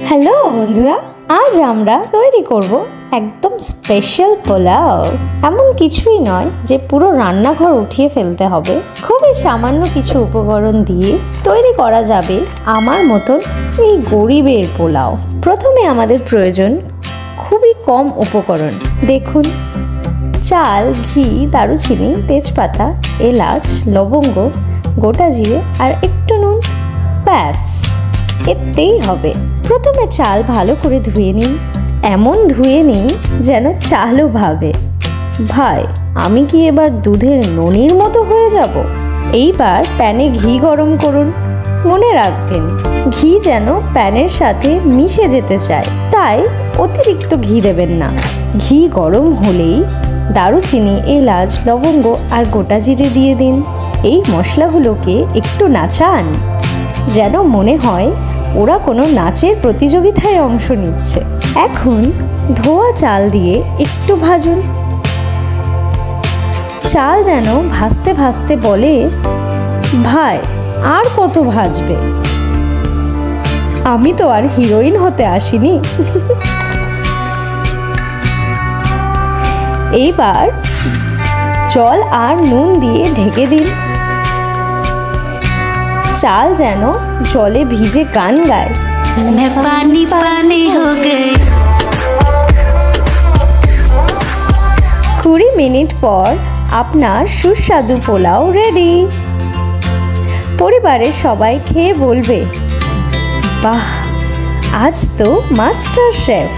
Hello বন্ধুরা, আজ আমরা তৈরি করব একদম স্পেশাল পোলাও। এমন কিছুই নয় যে পুরো রান্নাঘর উঠিয়ে ফেলতে হবে। খুবই সামান্য কিছু উপকরণ দিয়ে তৈরি করা যাবে আমার মতন এই গরিবের পোলাও। প্রথমে আমাদের প্রয়োজন খুবই কম উপকরণ। দেখুন, চাল, ঘি, দারুচিনি, তেজপাতা, এলাচ, লবঙ্গ, গোটা জিরে আর একটু নুন, ব্যাস এতেই হবে। প্রথমে চাল ভালো করে ধুয়ে নিন। এমন ধুয়ে নিন যেন চালও ভাবে, ভাই আমি কি এবার দুধের ননির মতো হয়ে যাব। এইবার প্যানে ঘি গরম করুন। মনে রাখবেন, ঘি যেন প্যানের সাথে মিশে যেতে চায়, তাই অতিরিক্ত ঘি দেবেন না। ঘি গরম হলেই দারুচিনি, এলাচ, লবঙ্গ আর গোটা জিরে দিয়ে দিন। এই মশলাগুলোকে একটু নাচান, যেন মনে হয় ওরা কোনো নাচের প্রতিযোগিতায় অংশ নিচ্ছে। এখন ধোয়া চাল দিয়ে একটু ভাজুন। চাল যেন ভাজতে ভাজতে বলে, ভাই আর কত ভাজবে, আমি তো আর হিরোইন হতে আসিনি। এইবার জল আর নুন দিয়ে ঢেকে দিন। চাল যেন জলে ভিজে গান গায়, পানি পানি হো গয়ে। 20 মিনিট পর আপনার সুস্বাদু পোলাও রেডি। পরিবারের সবাই খেয়ে বলবে, বাহ আজ তো মাস্টার শেফ।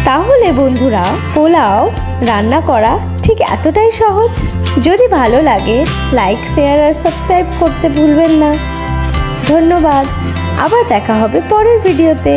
তাহলে বন্ধুরা, পোলাও রান্না করা ঠিক এতটাই সহজ। যদি ভালো লাগে লাইক, শেয়ার আর সাবস্ক্রাইব করতে ভুলবেন না। ধন্যবাদ। আবার দেখা হবে পরের ভিডিওতে।